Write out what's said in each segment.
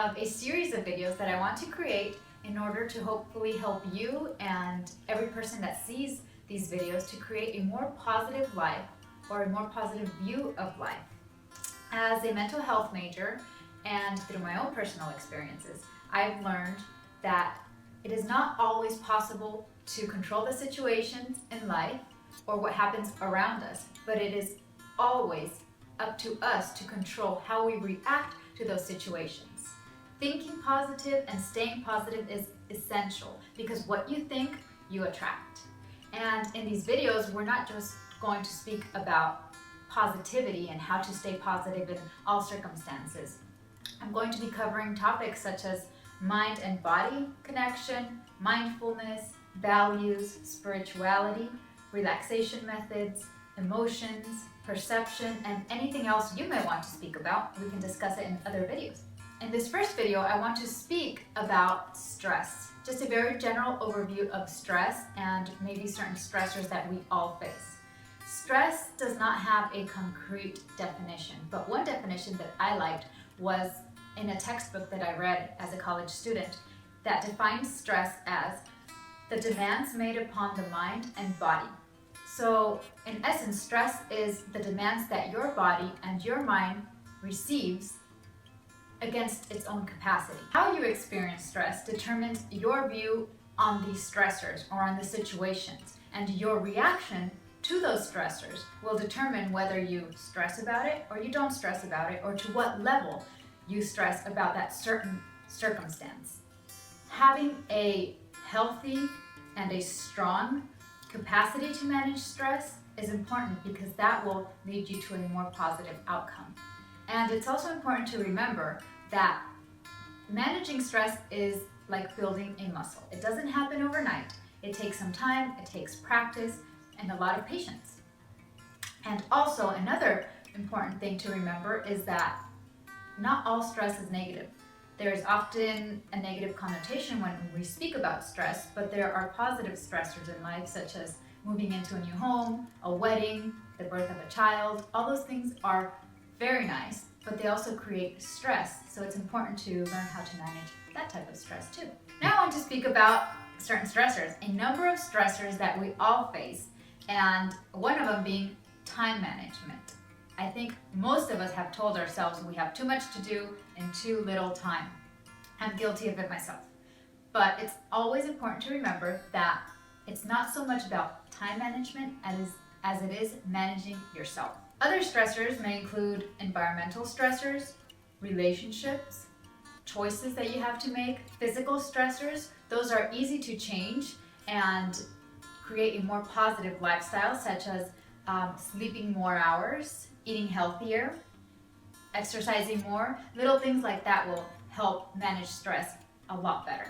have a series of videos that I want to create in order to hopefully help you and every person that sees these videos to create a more positive life or a more positive view of life. As a mental health major and through my own personal experiences, I've learned that it is not always possible to control the situations in life or what happens around us, but it is always up to us to control how we react to those situations. Thinking positive and staying positive is essential because what you think, you attract. And in these videos, we're not just going to speak about positivity and how to stay positive in all circumstances. I'm going to be covering topics such as mind and body connection, mindfulness, values, spirituality, relaxation methods, emotions, perception, and anything else you may want to speak about. We can discuss it in other videos. In this first video, I want to speak about stress. Just a very general overview of stress and maybe certain stressors that we all face. Stress does not have a concrete definition, but one definition that I liked was in a textbook that I read as a college student that defines stress as the demands made upon the mind and body. So in essence, stress is the demands that your body and your mind receives against its own capacity. How you experience stress determines your view on these stressors or on the situations, and your reaction to those stressors will determine whether you stress about it or you don't stress about it, or to what level you stress about that certain circumstance. Having a healthy and a strong capacity to manage stress is important because that will lead you to a more positive outcome. And it's also important to remember that managing stress is like building a muscle. It doesn't happen overnight. It takes some time, it takes practice, and a lot of patience. And also another important thing to remember is that not all stress is negative. There is often a negative connotation when we speak about stress, but there are positive stressors in life, such as moving into a new home, a wedding, the birth of a child. All those things are very nice, but they also create stress, so it's important to learn how to manage that type of stress too. Now I want to speak about certain stressors, a number of stressors that we all face, and one of them being time management. I think most of us have told ourselves we have too much to do in too little time. I'm guilty of it myself. But it's always important to remember that it's not so much about time management as it is managing yourself. Other stressors may include environmental stressors, relationships, choices that you have to make, physical stressors. Those are easy to change and create a more positive lifestyle, such as sleeping more hours, eating healthier, exercising more. Little things like that will help manage stress a lot better.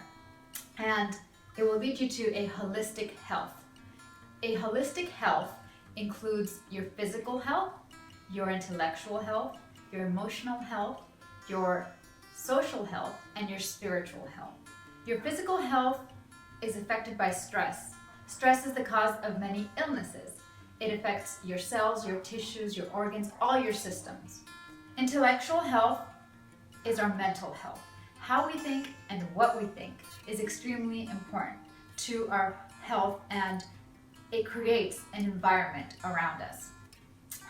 And it will lead you to a holistic health. A holistic health includes your physical health, your intellectual health, your emotional health, your social health, and your spiritual health. Your physical health is affected by stress. Stress is the cause of many illnesses. It affects your cells, your tissues, your organs, all your systems. Intellectual health is our mental health. How we think and what we think is extremely important to our health, and it creates an environment around us.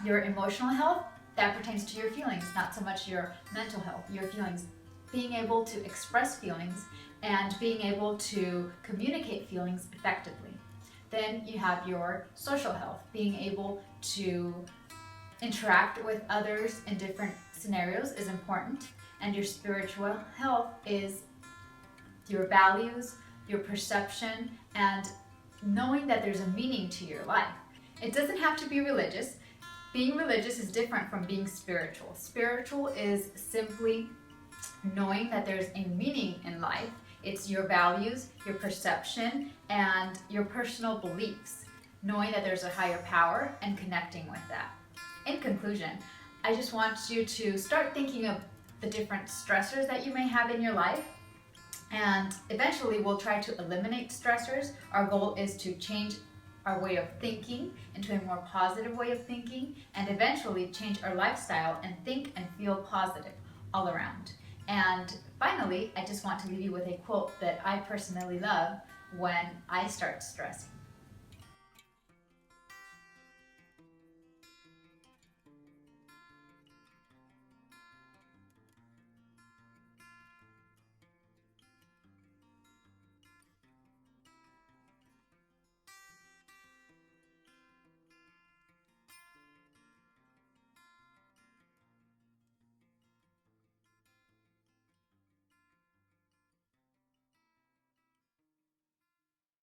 Your emotional health, that pertains to your feelings, not so much your mental health, your feelings. Being able to express feelings and being able to communicate feelings effectively. Then you have your social health, being able to interact with others in different scenarios is important. And your spiritual health is your values, your perception, and knowing that there's a meaning to your life. It doesn't have to be religious. Being religious is different from being spiritual. Spiritual is simply knowing that there's a meaning in life. It's your values, your perception, and your personal beliefs. Knowing that there's a higher power and connecting with that. In conclusion, I just want you to start thinking of the different stressors that you may have in your life, and eventually we'll try to eliminate stressors. Our goal is to change our way of thinking into a more positive way of thinking, and eventually change our lifestyle and think and feel positive all around. And finally, I just want to leave you with a quote that I personally love when I start stressing.